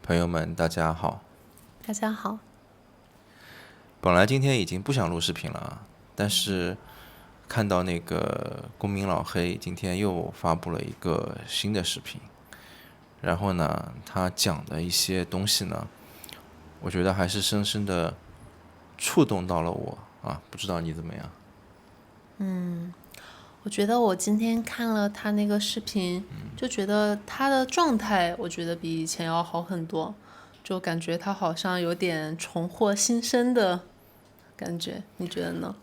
朋友们，大家好。大家好。本来今天已经不想录视频了啊，但是看到那个公民老黑今天又发布了一个新的视频，然后呢，他讲的一些东西呢，我觉得还是深深的触动到了我啊，不知道你怎么样？我觉得我今天看了他那个视频，就觉得他的状态，我觉得比以前要好很多，就感觉他好像有点重获新生的感觉，你觉得呢？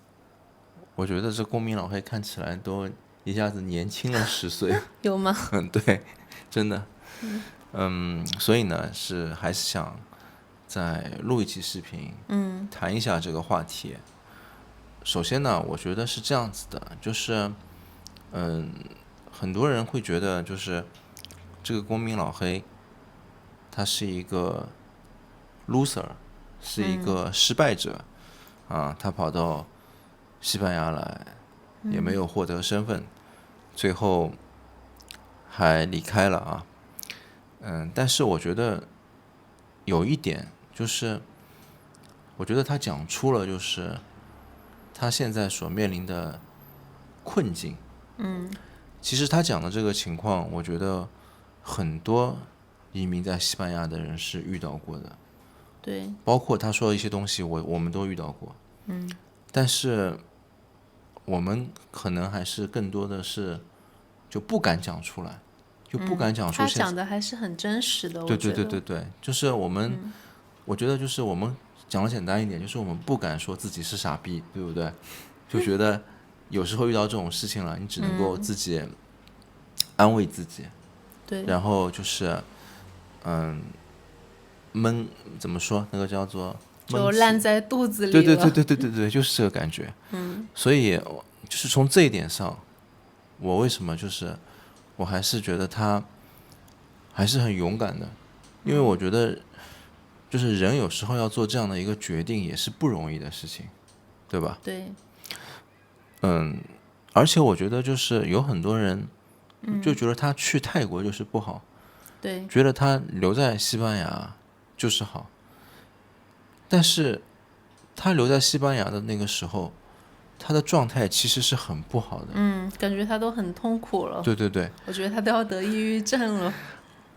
我觉得这公民老黑看起来都一下子年轻了10岁。有吗？对，真的。所以呢，还是想再录一期视频，谈一下这个话题。首先呢，我觉得是这样子的，就是，很多人会觉得，就是这个公民老黑，他是一个 loser，是一个失败者啊，他跑到西班牙来，也没有获得身份，最后还离开了啊。但是我觉得有一点就是，我觉得他讲出了就是他现在所面临的困境。其实他讲的这个情况，我觉得很多移民在西班牙的人是遇到过的，对，包括他说的一些东西，我们都遇到过。但是我们可能还是更多的是就不敢讲出来，就不敢讲出他讲的还是很真实的，对对我觉得。对对对，就是我觉得就是我们讲的简单一点，就是我们不敢说自己是傻逼，对不对？就觉得有时候遇到这种事情了，你只能够自己安慰自己，对，然后就是闷，怎么说？那个叫做就烂在肚子里对了。对对对对对对，就是这个感觉。所以就是从这一点上，我为什么就是我还是觉得他还是很勇敢的，因为我觉得就是人有时候要做这样的一个决定也是不容易的事情，对吧？对，而且我觉得就是有很多人就觉得他去泰国就是不好，对，觉得他留在西班牙就是好，但是他留在西班牙的那个时候，他的状态其实是很不好的。感觉他都很痛苦了。对对对，我觉得他都要得抑郁症了。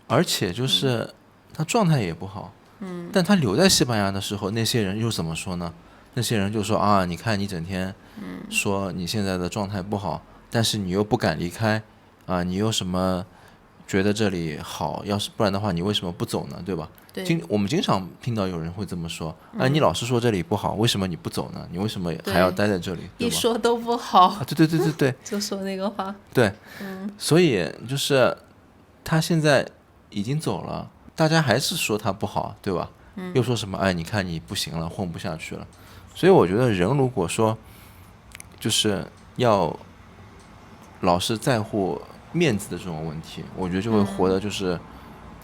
而且就是他状态也不好。但他留在西班牙的时候，那些人又怎么说呢？那些人就说啊，你看你整天说你现在的状态不好，但是你又不敢离开啊，你有什么觉得这里好？要是不然的话，你为什么不走呢？对吧？对，我们经常听到有人会这么说，你老是说这里不好，为什么你不走呢？你为什么还要待在这里？对吧？一说都不好。啊，对对对对对就说那个话。对，所以就是他现在已经走了，大家还是说他不好，对吧？又说什么哎，你看你不行了，混不下去了。所以我觉得人如果说就是要老是在乎面子的这种问题，我觉得就会活得就是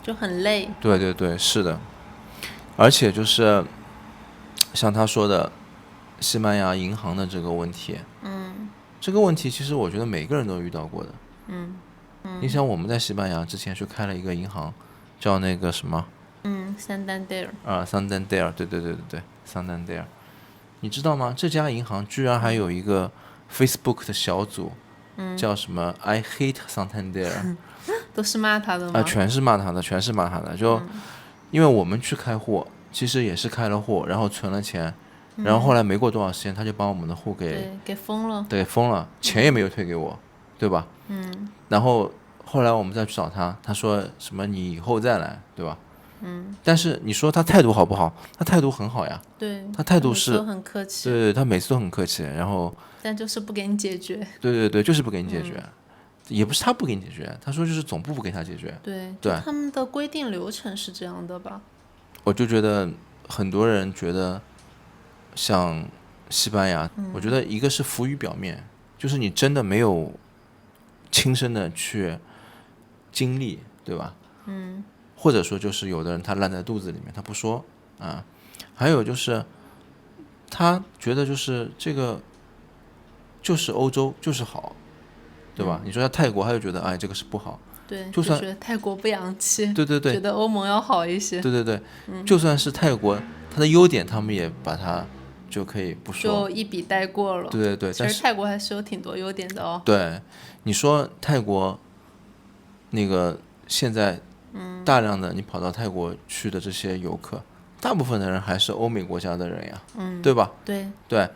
就很累。对对对，是的。而且就是像他说的西班牙银行的这个问题，这个问题其实我觉得每个人都遇到过的。你想我们在西班牙之前去开了一个银行，叫那个什么Santander。Santander，对对对对对，Santander，你知道吗？这家银行居然还有一个 Facebook 的小组，叫什么 I hate Santander，都是骂他的吗？全是骂他的，全是骂他的。就因为我们去开户，其实也是开了户，然后存了钱，然后后来没过多少时间，他就把我们的户给封了。对封了，钱也没有退给我，对吧？然后后来我们再去找他，他说什么你以后再来，对吧？但是你说他态度好不好？他态度很好呀，对，他态度是每次都很客气。对，他每次都很客气，然后但就是不给你解决。对对对，就是不给你解决，也不是他不给你解决，他说就是总部不给他解决。对，对，就他们的规定流程是这样的吧？我就觉得很多人觉得像西班牙，我觉得一个是浮于表面，就是你真的没有亲身的去经历，对吧？或者说就是有的人他烂在肚子里面，他不说啊。还有就是他觉得就是这个就是欧洲就是好，对吧？你说在泰国他就觉得哎这个是不好，对，就算觉得泰国不洋气，对对对，觉得欧盟要好一些，对对对，就算是泰国它的优点，他们也把它就可以不说，就一笔带过了。对对对，其实泰国还是有挺多优点的哦。对，你说泰国那个现在大量的你跑到泰国去的这些游客，大部分的人还是欧美国家的人呀，对吧？对对，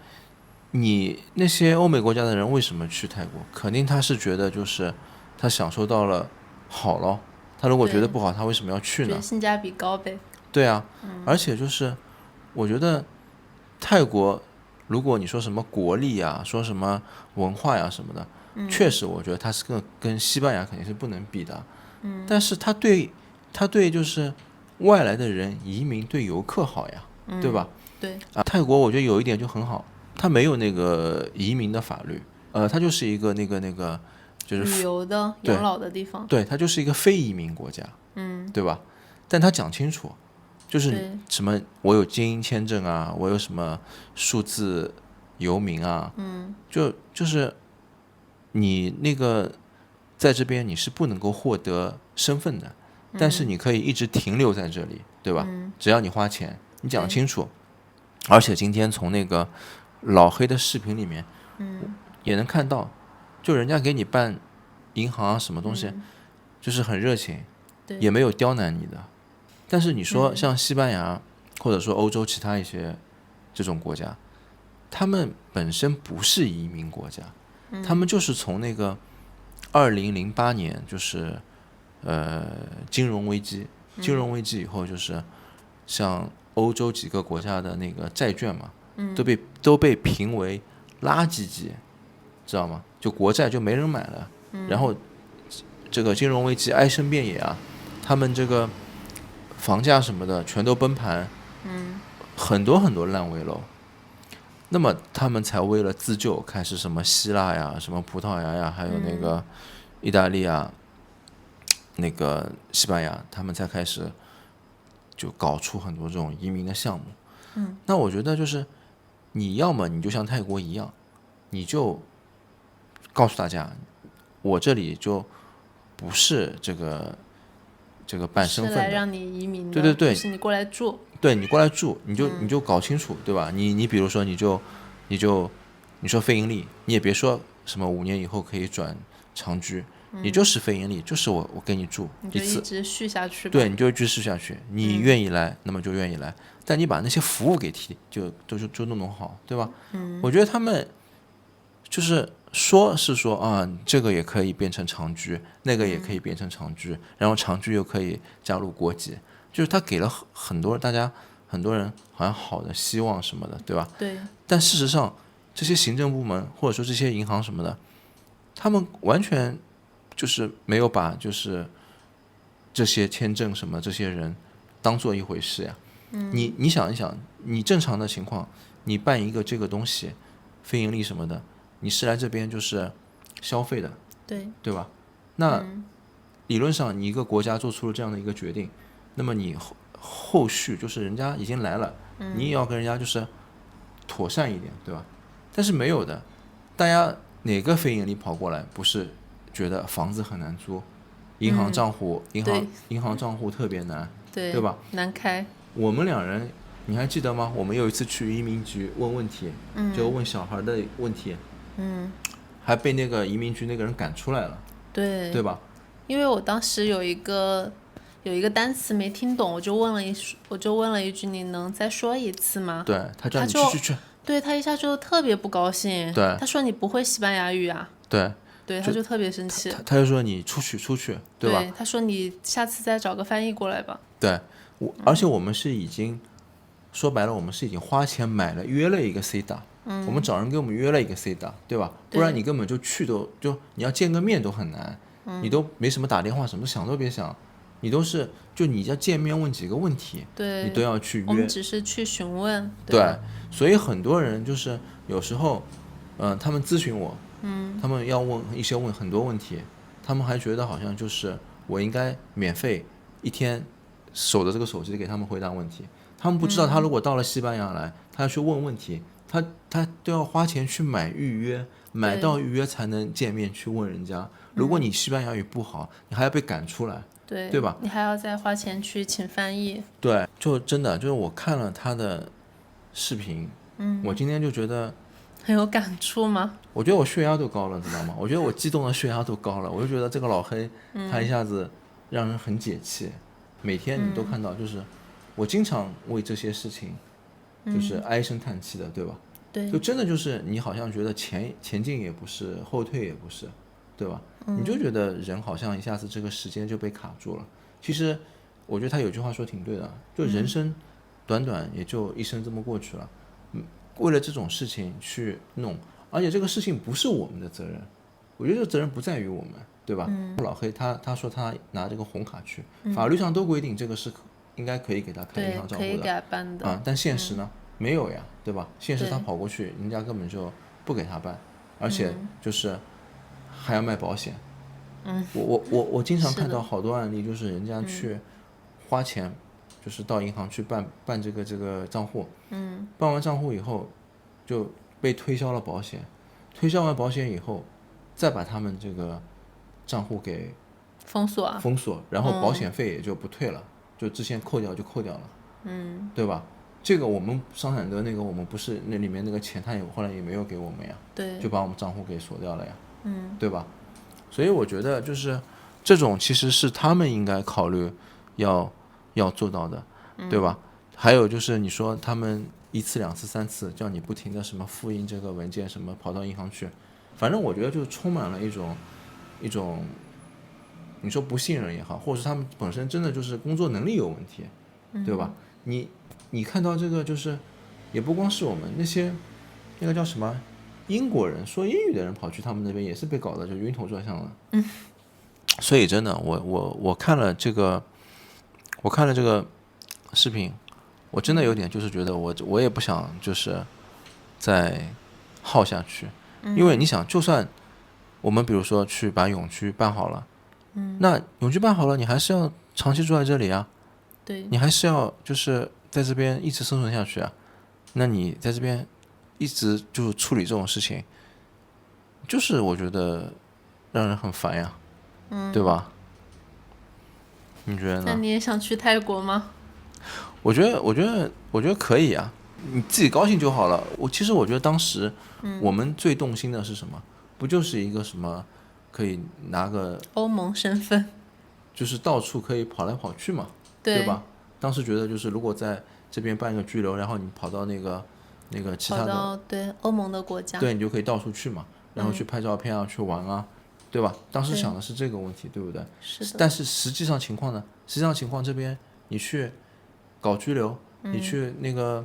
你那些欧美国家的人为什么去泰国？肯定他是觉得就是他享受到了好咯，他如果觉得不好，他为什么要去呢？觉得性价比高呗。对啊，而且就是我觉得泰国，如果你说什么国力啊，说什么文化呀、什么的，确实我觉得它是跟西班牙肯定是不能比的。但是他对就是外来的人移民对游客好呀，对吧？对啊，泰国我觉得有一点就很好，它没有那个移民的法律，它就是一个那个就是旅游的养老的地方。对，它就是一个非移民国家，对吧？但他讲清楚，就是什么我有精英签证啊，我有什么数字游民啊，就是你那个在这边你是不能够获得身份的，但是你可以一直停留在这里，对吧？只要你花钱，你讲清楚。而且今天从那个老黑的视频里面，也能看到，就人家给你办银行啊什么东西，就是很热情，也没有刁难你的。但是你说像西班牙，或者说欧洲其他一些这种国家，他们本身不是移民国家，他们就是从那个2008年就是金融危机以后，就是像欧洲几个国家的那个债券嘛，都被评为垃圾级，知道吗？就国债就没人买了，然后这个金融危机哀声遍野啊，他们这个房价什么的全都崩盘，很多很多烂尾楼，那么他们才为了自救开始什么希腊呀、什么葡萄牙呀，还有那个意大利啊、那个西班牙，他们才开始就搞出很多这种移民的项目。那我觉得就是你要么你就像泰国一样，你就告诉大家，我这里就不是这个办身份的，是来让你移民的，对对对，就是你过来住，对你过来住，你就搞清楚，对吧？你比如说你说非盈利，你也别说什么5年以后可以转长居，你就是非盈利，就是我给你住你就一次，一直续下去吧。对，你就一直续下去，你愿意来，那么就愿意来，但你把那些服务给就弄好，对吧？我觉得他们就是说啊，这个也可以变成长居，那个也可以变成长居，然后长居又可以加入国籍，就是他给了很多人好像好的希望什么的，对吧？对。但事实上，这些行政部门或者说这些银行什么的，他们完全就是没有把就是这些签证什么这些人当做一回事呀。你想一想，你正常的情况，你办一个这个东西，非盈利什么的，你是来这边就是消费的，对吧？那理论上，你一个国家做出了这样的一个决定，那么你后续就是人家已经来了，你也要跟人家就是妥善一点，对吧？但是没有的，大家哪个非盈利跑过来，不是觉得房子很难租，银行账户特别难，对吧？难开。我们两人，你还记得吗？我们有一次去移民局问题，就问小孩的问题，还被那个移民局那个人赶出来了，对吧？因为我当时有一个单词没听懂，我就问了一句，你能再说一次吗？对，他叫你去。对，他一下就特别不高兴。对，他说你不会西班牙语啊？对，他就特别生气。他就说你出去，对吧？对，他说你下次再找个翻译过来吧。对，而且我们是已经说白了，我们是已经花钱约了一个 CEDA，我们找人给我们约了一个 CEDA，对吧？不然你根本就你要见个面都很难，你都没什么打电话，什么想都别想，你都是你要见面问几个问题，你都要去约。我们只是去询问。对，所以很多人就是有时候，他们咨询我，他们要问很多问题，他们还觉得好像就是我应该免费一天守着这个手机给他们回答问题，他们不知道他如果到了西班牙来，他要去问问题，他都要花钱去买预约，买到预约才能见面去问人家。如果你西班牙语不好，你还要被赶出来，对吧？你还要再花钱去请翻译。对，就真的就是我看了他的视频，我今天就觉得很有感触吗？我觉得我血压都高了，知道吗？我觉得我激动的血压都高了，我就觉得这个老黑他一下子让人很解气。每天你都看到，就是我经常为这些事情就是唉声叹气的，对吧？对，就真的就是你好像觉得前进也不是，后退也不是，对吧？你就觉得人好像一下子这个时间就被卡住了。其实我觉得他有句话说挺对的，就人生短短也就一生这么过去了，为了这种事情去弄，而且这个事情不是我们的责任，我觉得这个责任不在于我们，对吧？老黑他说他拿这个红卡去，法律上都规定这个是应该可以给他开银行账户的，可以改办的但现实呢？没有呀，对吧？现实他跑过去，人家根本就不给他办，而且就是还要卖保险。我经常看到好多案例，就是人家去花钱，就是到银行去办这个账户，办完账户以后就被推销了保险，推销完保险以后，再把他们这个账户给封锁，然后保险费也就不退了，就之前扣掉就扣掉了，对吧？这个我们桑坦德那个我们不是那里面那个钱他也后来也没有给我们呀，对，就把我们账户给锁掉了呀，对吧？所以我觉得就是这种其实是他们应该考虑要做到的，对吧？还有就是你说他们1次2次3次叫你不停的什么复印这个文件，什么跑到银行去，反正我觉得就是充满了一种你说不信任也好，或者是他们本身真的就是工作能力有问题，对吧？你看到这个就是也不光是我们那个叫什么英国人说英语的人跑去他们那边也是被搞得就晕头转向了。所以真的我看了这个视频，我真的有点就是觉得我也不想就是再耗下去，因为你想就算我们比如说去把永居办好了，那永居办好了你还是要长期住在这里啊，对，你还是要就是在这边一直生存下去啊，那你在这边一直就处理这种事情，就是我觉得让人很烦呀，对吧？你觉得呢？那你也想去泰国吗？我觉得可以啊，你自己高兴就好了。其实我觉得当时我们最动心的是什么？不就是一个什么可以拿个欧盟身份，就是到处可以跑来跑去嘛，对吧？当时觉得就是如果在这边办一个居留，然后你跑到那个其他的跑到对欧盟的国家，对你就可以到处去嘛，然后去拍照片啊，去玩啊，对吧？当时想的是这个问题，对不对？是的。但是实际上情况呢？实际上情况这边你去搞居留，你去那个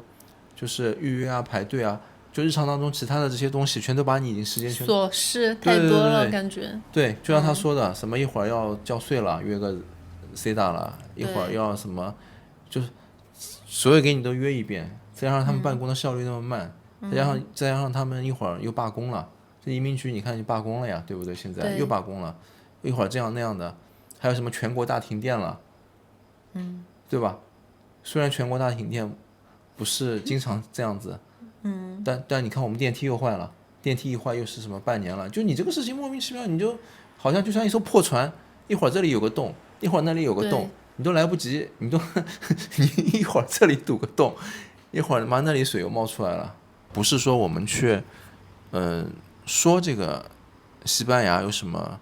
就是预约啊、排队啊，就日常当中其他的这些东西，全都把你已经时间琐事太多了，感觉。对，就像他说的，什么一会儿要交税了，约个 CEDA 了，一会儿要什么，就是所有给你都约一遍，再加上他们办公的效率那么慢，再加上他们一会儿又罢工了，这移民局你看就罢工了呀，对不对？现在又罢工了，一会儿这样那样的，还有什么全国大停电了，对吧？虽然全国大停电不是经常这样子，但你看我们电梯又坏了，电梯一坏又是什么半年了，就你这个事情莫名其妙，你就好像就像一艘破船，一会儿这里有个洞，一会儿那里有个洞，你都来不及，你一会儿这里堵个洞，一会儿妈那里水又冒出来了。不是说我们去说这个西班牙有什么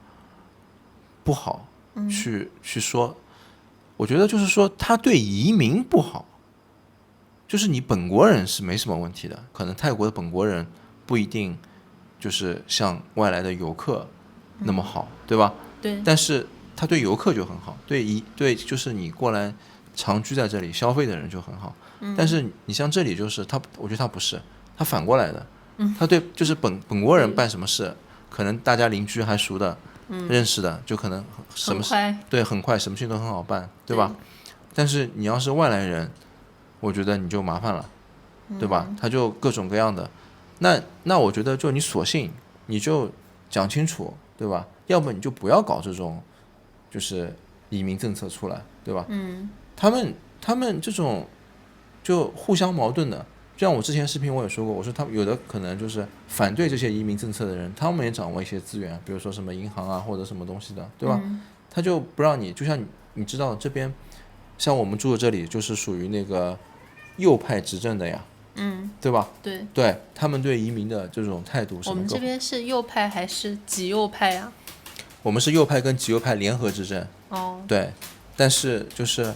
不好，去说，我觉得就是说他对移民不好，就是你本国人是没什么问题的，可能泰国的本国人不一定就是像外来的游客那么好，对吧？对。但是他对游客就很好，对就是你过来长居在这里消费的人就很好。但是你像这里就是他，我觉得他不是，他反过来的，他对就是本国人办什么事，可能大家邻居还熟的，认识的，就可能什么对很快，什么事情都很好办，对吧？但是你要是外来人，我觉得你就麻烦了，对吧？他就各种各样的，那我觉得就你索性你就讲清楚，对吧？要不你就不要搞这种就是移民政策出来，对吧？他们这种就互相矛盾的，就像我之前视频我也说过，我说他们有的可能就是反对这些移民政策的人，他们也掌握一些资源，比如说什么银行啊或者什么东西的，对吧？他就不让你，就像你知道这边，像我们住的这里就是属于那个右派执政的呀，对吧？对，他们对移民的这种态度是我们这边是右派还是极右派呀？我们是右派跟极右派联合执政，对，但是就是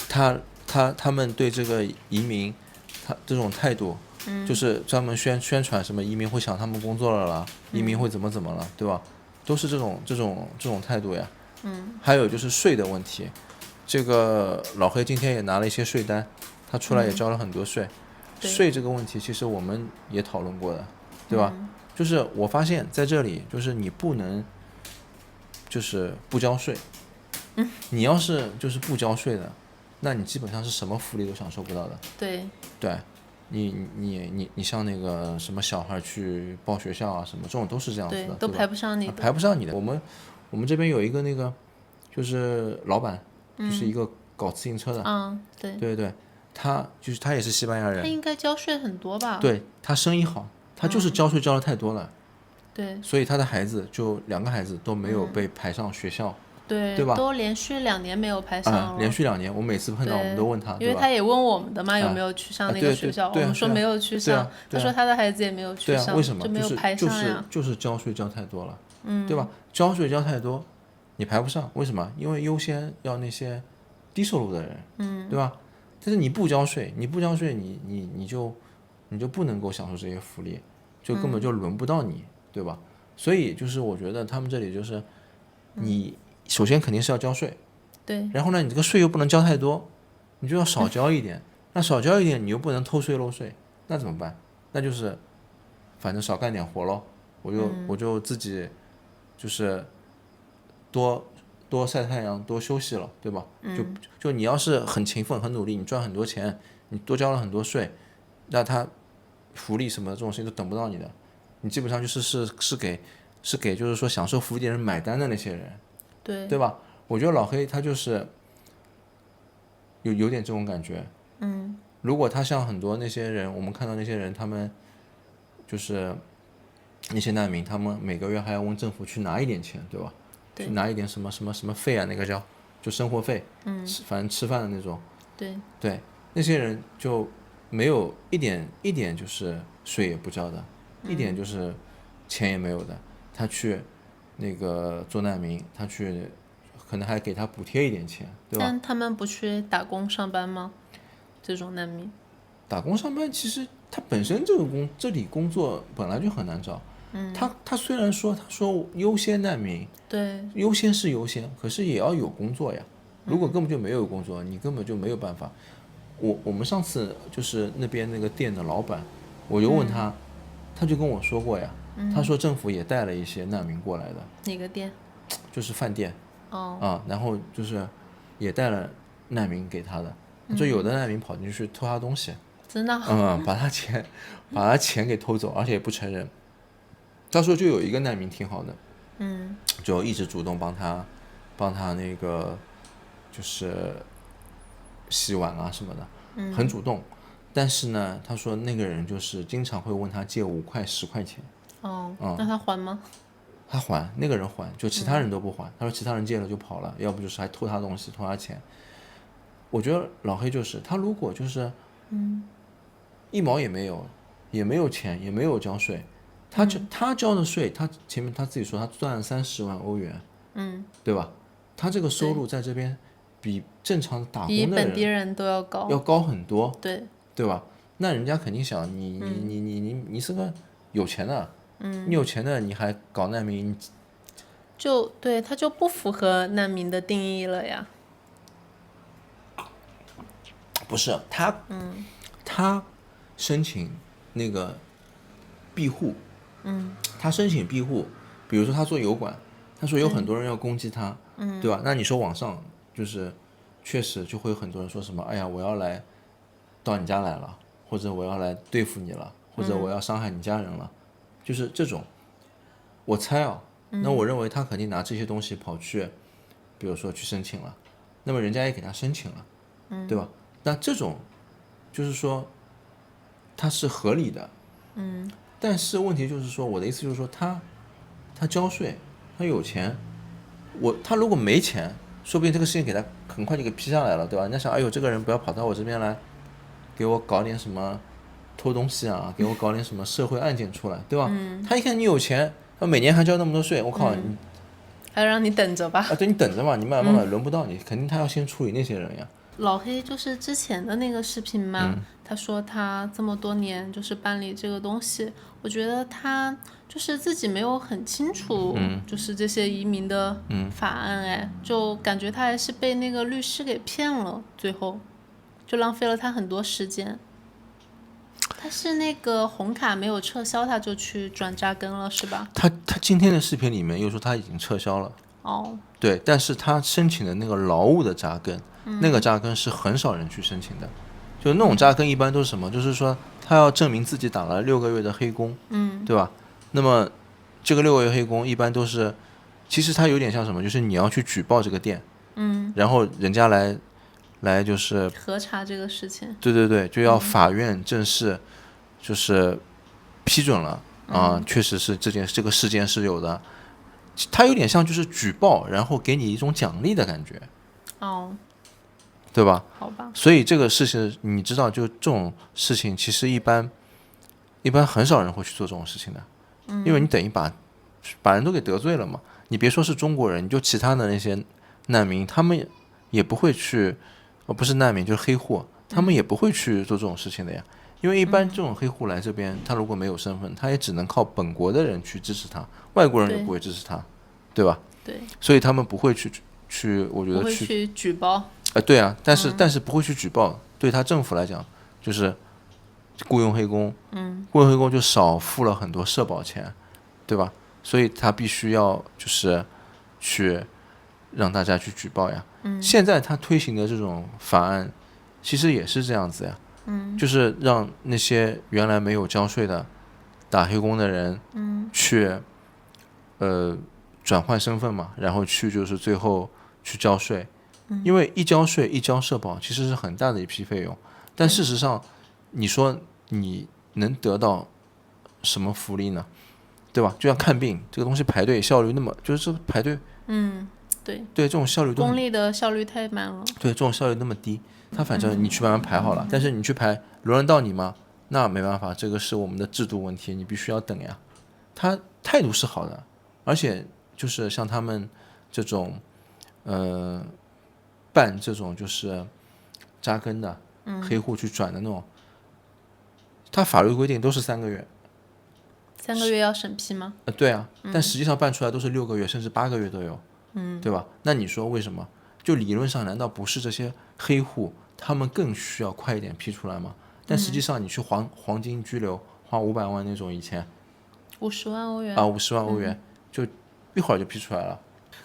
他们对这个移民，他这种态度，就是专门宣传什么移民会抢他们工作了啦，移民会怎么了，对吧？都是这种态度呀。还有就是税的问题，这个老黑今天也拿了一些税单，他出来也交了很多税。税这个问题其实我们也讨论过的，对吧？就是我发现在这里，就是你不能就是不交税，你要是就是不交税的，那你基本上是什么福利都享受不到的。对，你像那个什么小孩去报学校啊什么，这种都是这样子的，都排不上你的，排不上你的。我们这边有一个那个就是老板，就是一个搞自行车的，对，他也是西班牙人，他应该交税很多吧？对，他生意好，他就是交税交的太多了，对，所以他的孩子就2个孩子都没有被排上学校，对吧？都连续2年没有排上了，连续2年，我每次碰到我们都问他，因为他也问我们的嘛，有没有去上那个学校，我们说没有去上，他说他的孩子也没有去上，为什么就没有排上呀？就是交税交太多了，对吧？交税交太多，你排不上，为什么？因为优先要那些低收入的人，对吧？但是你不交税，你就不能够享受这些福利，就根本就轮不到你，对吧？所以就是我觉得他们这里就是你首先肯定是要交税，对，然后呢你这个税又不能交太多，你就要少交一点，那少交一点你又不能偷税漏税，那怎么办？那就是反正少干点活咯，我就自己就是多晒太阳，多休息了，对吧？就你要是很勤奋、很努力，你赚很多钱，你多交了很多税，那他福利什么的这种事情都等不到你的，你基本上是给就是说享受福利的人买单的那些人，对吧？我觉得老黑他就是有点这种感觉，如果他像很多那些人，我们看到那些人，他们就是那些难民，他们每个月还要问政府去拿一点钱，对吧？去拿一点什么费啊，那个叫就生活费，反正吃饭的那种，对，那些人就没有一点就是税也不交的，一点就是钱也没有的，他去那个做难民，他去可能还给他补贴一点钱，对吧？但他们不去打工上班吗？这种难民打工上班，其实他本身这里工作本来就很难找。他虽然说优先难民，对，优先是优先，可是也要有工作呀。如果根本就没有工作，你根本就没有办法。我们上次就是那边那个店的老板，我就问他，他就跟我说过呀，他说政府也带了一些难民过来的。哪个店？就是饭店。然后就是也带了难民给他的，就有的难民跑进去偷他东西，真的？把他钱给偷走，而且也不承认。他说就有一个难民挺好的，就一直主动帮他那个就是洗碗啊什么的，很主动。但是呢，他说那个人就是经常会问他借5块10块钱。那他还吗？他还，那个人还，就其他人都不还。他说其他人借了就跑了，要不就是还偷他东西偷他钱。我觉得老黑就是他如果就是1毛也没有，也没有钱，也没有交税，他交的税，他前面他自己说他赚了30万欧元，对吧？他这个收入在这边比正常打工的人比本地人都要高很多，对吧？那人家肯定想你是个有钱的，你有钱的你还搞难民，他就不符合难民的定义了呀。不是他申请那个庇护，他申请庇护，比如说他做油管，他说有很多人要攻击他，对吧？那你说网上就是确实就会有很多人说什么，哎呀，我要来到你家来了，或者我要来对付你了，或者我要伤害你家人了，就是这种。我猜那我认为他肯定拿这些东西跑去，比如说去申请了，那么人家也给他申请了，对吧？那这种就是说它是合理的，但是问题就是说，我的意思就是说他交税，他有钱，他如果没钱，说不定这个事情给他很快就给批下来了，对吧？人家想，哎呦，这个人不要跑到我这边来，给我搞点什么偷东西啊，给我搞点什么社会案件出来，对吧？他一看你有钱，他每年还交那么多税，我靠，你还让你等着吧。对，你等着嘛，你慢慢轮不到你，肯定他要先处理那些人呀。老黑就是之前的那个视频嘛，他说他这么多年就是办理这个东西，我觉得他就是自己没有很清楚，就是这些移民的法案，就感觉他还是被那个律师给骗了，最后就浪费了他很多时间。他是那个红卡没有撤销，他就去转扎根了，是吧？他今天的视频里面又说他已经撤销了。对，但是他申请的那个劳务的扎根，那个扎根是很少人去申请的，就那种扎根一般都是什么？就是说他要证明自己打了6个月的黑工，对吧？那么这个6个月黑工一般都是，其实他有点像什么？就是你要去举报这个店，然后人家来就是核查这个事情。对，就要法院正式就是批准了啊，确实是这个事件是有的。他有点像就是举报，然后给你一种奖励的感觉，对吧？好吧。所以这个事情你知道，就这种事情，其实一般很少人会去做这种事情的，因为你等于把人都给得罪了嘛。你别说是中国人，你就其他的那些难民，他们也不会去，不是难民就是黑户，他们也不会去做这种事情的呀。因为一般这种黑户来这边，他如果没有身份，他也只能靠本国的人去支持他，外国人也不会支持他，对吧？对。所以他们不会去，我觉得不会去举报。对啊，但是不会去举报，对他政府来讲，就是雇佣黑工，雇佣黑工就少付了很多社保钱，对吧？所以他必须要就是去让大家去举报呀。现在他推行的这种法案，其实也是这样子呀。就是让那些原来没有交税的打黑工的人，去转换身份嘛，然后去就是最后去交税，因为一交税一交社保其实是很大的一批费用，但事实上你说你能得到什么福利呢？对吧？就像看病这个东西排队效率那么就是排队，对，这种效率公立的效率太慢了。对，这种效率那么低，他反正你去慢慢排好了，但是你去排轮到你吗？那没办法，这个是我们的制度问题，你必须要等呀。他态度是好的，而且就是像他们这种办这种就是扎根的黑户去转的那种，他法律规定都是3个月。3个月要审批吗？对啊，但实际上办出来都是6个月甚至8个月都有，对吧？那你说为什么？就理论上难道不是这些黑户他们更需要快一点批出来吗？但实际上你去黄金拘留花500万那种，以前50万欧元50万欧元就一会儿就批出来了。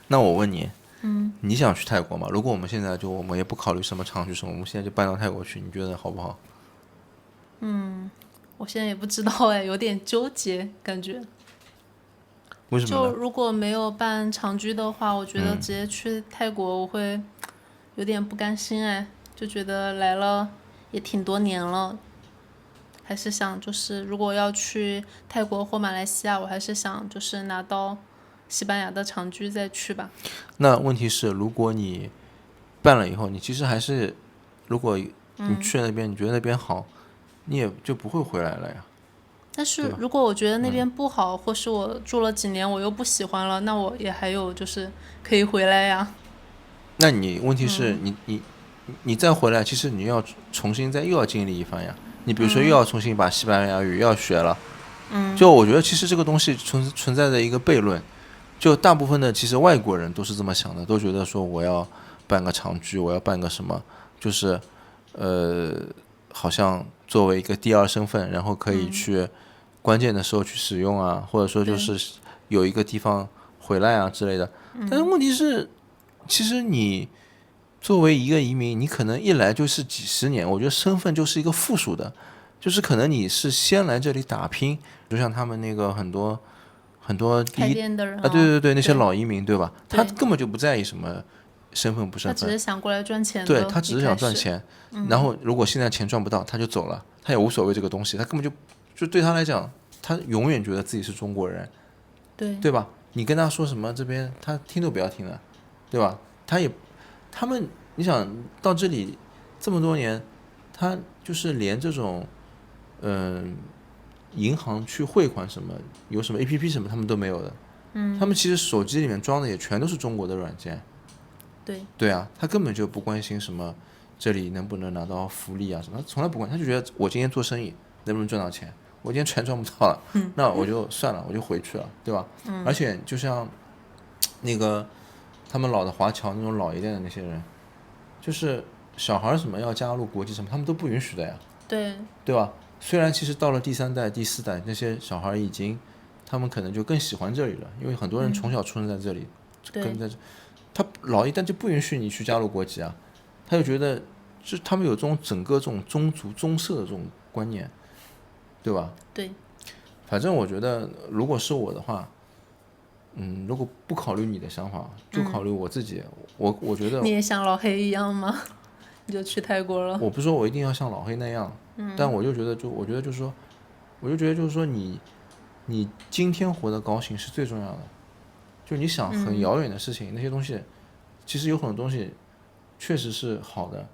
那我问你，你想去泰国吗？如果我们现在我们也不考虑什么长居什么，我们现在就搬到泰国去，你觉得好不好？我现在也不知道有点纠结感觉。为什么呢？就如果没有办长居的话，我觉得直接去泰国我会有点不甘心就觉得来了也挺多年了，还是想就是如果要去泰国或马来西亚，我还是想就是拿到西班牙的长居再去吧。那问题是，如果你办了以后，你其实还是，如果你去那边，你觉得那边好，你也就不会回来了呀。但是如果我觉得那边不好，或是我住了几年我又不喜欢了，那我也还有就是可以回来呀。那你问题是你再回来，其实你要重新又要经历一番呀。你比如说又要重新把西班牙语又要学了，就我觉得其实这个东西存在的一个悖论，就大部分的其实外国人都是这么想的，都觉得说我要办个长居，我要办个什么，就是好像作为一个第二身份，然后可以去关键的时候去使用啊，或者说就是有一个地方回来啊之类的。但是问题是，其实你作为一个移民，你可能一来就是几十年，我觉得身份就是一个附属的，就是可能你是先来这里打拼，就像他们那个很多开店的人对，那些老移民对吧？他根本就不在意什么身份不身份，他只是想过来赚钱的，对，他只是想赚钱，嗯然后如果现在钱赚不到，他就走了，他也无所谓这个东西，他根本就对他来讲，他永远觉得自己是中国人，对吧？你跟他说什么这边，他听都不要听了，对吧？他们，你想到这里这么多年，他就是连这种，银行去汇款什么，有什么 APP 什么，他们都没有的。他们其实手机里面装的也全都是中国的软件。对啊，他根本就不关心什么这里能不能拿到福利啊什么，他从来不管，他就觉得我今天做生意能不能赚到钱，我今天钱赚不到了，那我就算了，我就回去了，对吧？而且就像那个他们老的华侨那种老一代的那些人，就是小孩什么要加入国籍什么，他们都不允许的呀，对吧？虽然其实到了第3代、第4代，那些小孩已经，他们可能就更喜欢这里了，因为很多人从小出生在这里，跟在这，他老一代就不允许你去加入国籍啊，他就觉得，就他们有这种整个这种宗族宗社的这种观念，对吧？对。反正我觉得，如果是我的话，如果不考虑你的想法，就考虑我自己，我觉得你也像老黑一样吗？你就去泰国了？我不是说我一定要像老黑那样，但我就觉得我觉得就是说你今天活得高兴是最重要的。就你想很遥远的事情，那些东西，其实有很多东西确实是好的，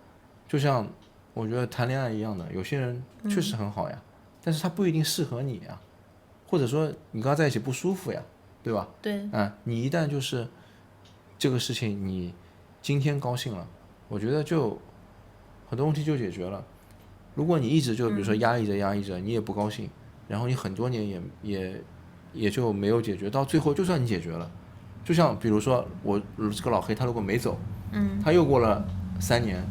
就像我觉得谈恋爱一样的，有些人确实很好呀，但是他不一定适合你呀，或者说你跟他在一起不舒服呀，对吧？对。你一旦就是这个事情，你今天高兴了，我觉得就很多问题就解决了。如果你一直就比如说压抑着，你也不高兴，然后你很多年也就没有解决，到最后就算你解决了，就像比如说我这个老黑，他如果没走，他又过了3年，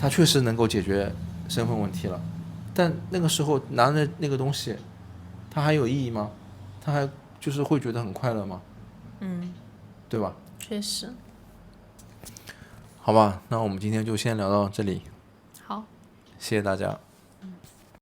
他确实能够解决身份问题了，但那个时候拿着那个东西，他还有意义吗？他还就是会觉得很快乐吗？对吧？确实。好吧，那我们今天就先聊到这里。好，谢谢大家。